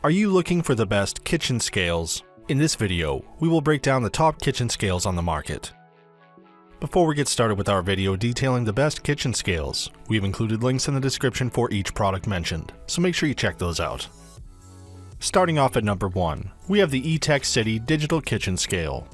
Are you looking for the best kitchen scales? In this video, we will break down the top kitchen scales on the market. Before we get started with our video detailing the best kitchen scales, we've included links in the description for each product mentioned, so make sure you check those out. Starting off at number 1, we have the Etekcity Digital Kitchen Scale.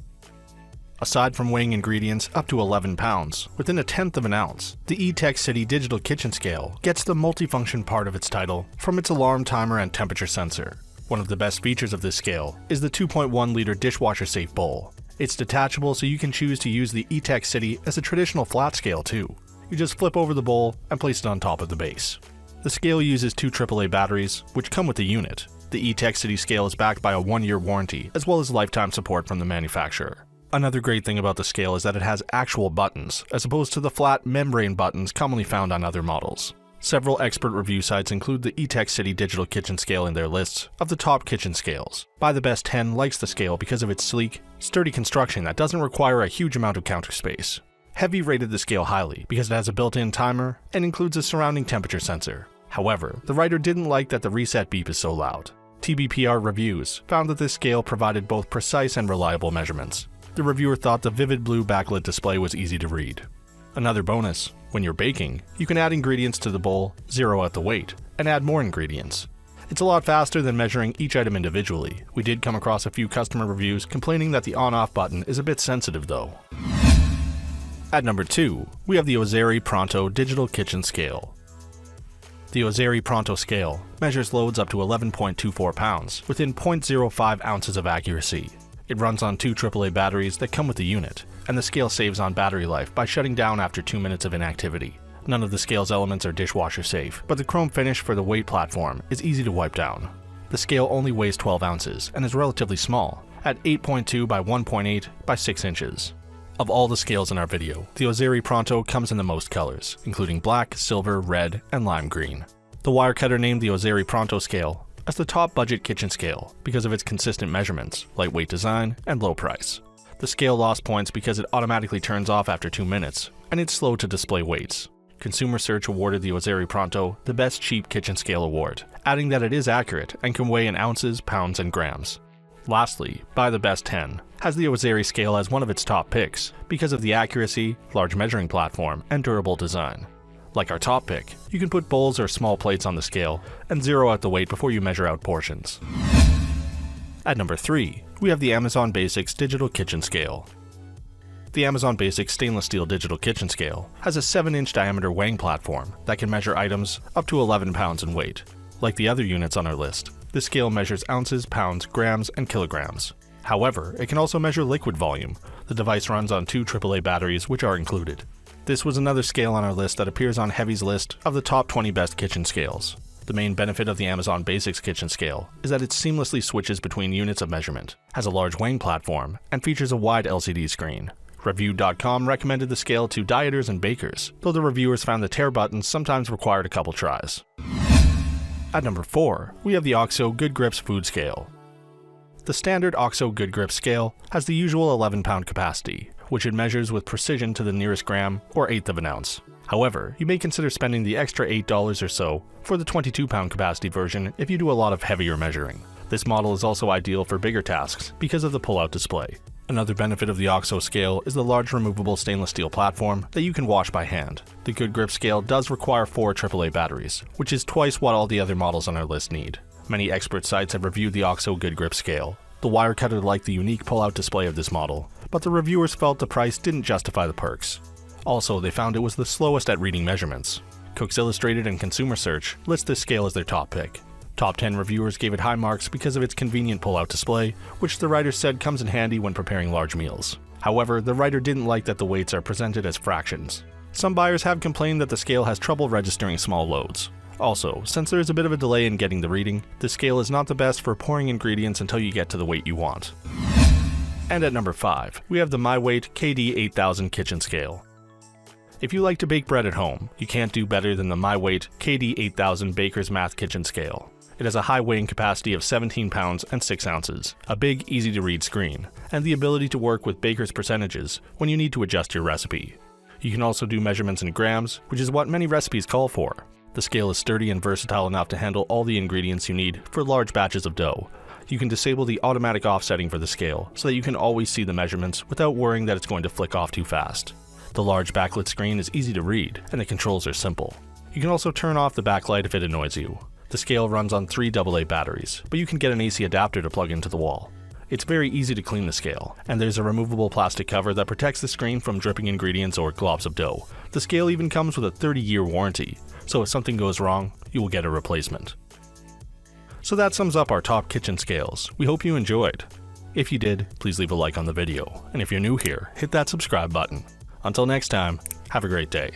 Aside from weighing ingredients up to 11 pounds, within a tenth of an ounce, the Etekcity Digital Kitchen Scale gets the multifunction part of its title from its alarm timer and temperature sensor. One of the best features of this scale is the 2.1 liter dishwasher-safe bowl. It's detachable, so you can choose to use the Etekcity as a traditional flat scale too. You just flip over the bowl and place it on top of the base. The scale uses 2 AAA batteries, which come with the unit. The Etekcity scale is backed by a 1-year warranty, as well as lifetime support from the manufacturer. Another great thing about the scale is that it has actual buttons, as opposed to the flat membrane buttons commonly found on other models. Several expert review sites include the Etekcity Digital Kitchen Scale in their lists of the top kitchen scales. Buy the Best 10 likes the scale because of its sleek, sturdy construction that doesn't require a huge amount of counter space. Heavy rated the scale highly because it has a built-in timer and includes a surrounding temperature sensor. However, the writer didn't like that the reset beep is so loud. TBPR Reviews found that this scale provided both precise and reliable measurements. The reviewer thought the vivid blue backlit display was easy to read. Another bonus, when you're baking, you can add ingredients to the bowl, zero out the weight, and add more ingredients. It's a lot faster than measuring each item individually. We did come across a few customer reviews complaining that the on-off button is a bit sensitive though. At number 2, we have the Ozeri Pronto Digital Kitchen Scale. The Ozeri Pronto scale measures loads up to 11.24 pounds within 0.05 ounces of accuracy. It runs on 2 AAA batteries that come with the unit, and the scale saves on battery life by shutting down after 2 minutes of inactivity. None of the scale's elements are dishwasher safe, but the chrome finish for the weight platform is easy to wipe down. The scale only weighs 12 ounces and is relatively small, at 8.2 by 1.8 by 6 inches. Of all the scales in our video, the Ozeri Pronto comes in the most colors, including black, silver, red, and lime green. The Wirecutter named the Ozeri Pronto scale as the top budget kitchen scale because of its consistent measurements, lightweight design, and low price. The scale lost points because it automatically turns off after 2 minutes, and it's slow to display weights. Consumer Search awarded the Ozeri Pronto the Best Cheap Kitchen Scale award, adding that it is accurate and can weigh in ounces, pounds, and grams. Lastly, Buy the Best 10 has the Ozeri scale as one of its top picks because of the accuracy, large measuring platform, and durable design. Like our top pick, you can put bowls or small plates on the scale and zero out the weight before you measure out portions. At number 3, we have the Amazon Basics Digital Kitchen Scale. The Amazon Basics Stainless Steel Digital Kitchen Scale has a 7-inch diameter weighing platform that can measure items up to 11 pounds in weight. Like the other units on our list, the scale measures ounces, pounds, grams, and kilograms. However, it can also measure liquid volume. The device runs on 2 AAA batteries, which are included. This was another scale on our list that appears on Heavy's list of the top 20 best kitchen scales. The main benefit of the Amazon Basics kitchen scale is that it seamlessly switches between units of measurement, has a large weighing platform, and features a wide LCD screen. Review.com recommended the scale to dieters and bakers, though the reviewers found the tear buttons sometimes required a couple tries. At number 4, we have the OXO Good Grips Food Scale. The standard OXO Good Grips scale has the usual 11-pound capacity, which it measures with precision to the nearest gram or eighth of an ounce. However, you may consider spending the extra $8 or so for the 22-pound capacity version if you do a lot of heavier measuring. This model is also ideal for bigger tasks because of the pull-out display. Another benefit of the OXO scale is the large removable stainless steel platform that you can wash by hand. The Good Grip scale does require 4 AAA batteries, which is twice what all the other models on our list need. Many expert sites have reviewed the OXO Good Grip scale. The Wirecutter liked the unique pull-out display of this model, but the reviewers felt the price didn't justify the perks. Also, they found it was the slowest at reading measurements. Cooks Illustrated and Consumer Search list this scale as their top pick. Top 10 reviewers gave it high marks because of its convenient pull-out display, which the writer said comes in handy when preparing large meals. However, the writer didn't like that the weights are presented as fractions. Some buyers have complained that the scale has trouble registering small loads. Also, since there is a bit of a delay in getting the reading, the scale is not the best for pouring ingredients until you get to the weight you want. And at number 5, we have the MyWeight KD8000 Kitchen Scale. If you like to bake bread at home, you can't do better than the MyWeight KD8000 Baker's Math Kitchen Scale. It has a high weighing capacity of 17 pounds and 6 ounces, a big, easy-to-read screen, and the ability to work with baker's percentages when you need to adjust your recipe. You can also do measurements in grams, which is what many recipes call for. The scale is sturdy and versatile enough to handle all the ingredients you need for large batches of dough. You can disable the automatic offsetting for the scale so that you can always see the measurements without worrying that it's going to flick off too fast. The large backlit screen is easy to read, and the controls are simple. You can also turn off the backlight if it annoys you. The scale runs on 3 AA batteries, but you can get an AC adapter to plug into the wall. It's very easy to clean the scale, and there's a removable plastic cover that protects the screen from dripping ingredients or globs of dough. The scale even comes with a 30-year warranty, so if something goes wrong, you will get a replacement. So that sums up our top kitchen scales. We hope you enjoyed. If you did, please leave a like on the video, and if you're new here, hit that subscribe button. Until next time, have a great day.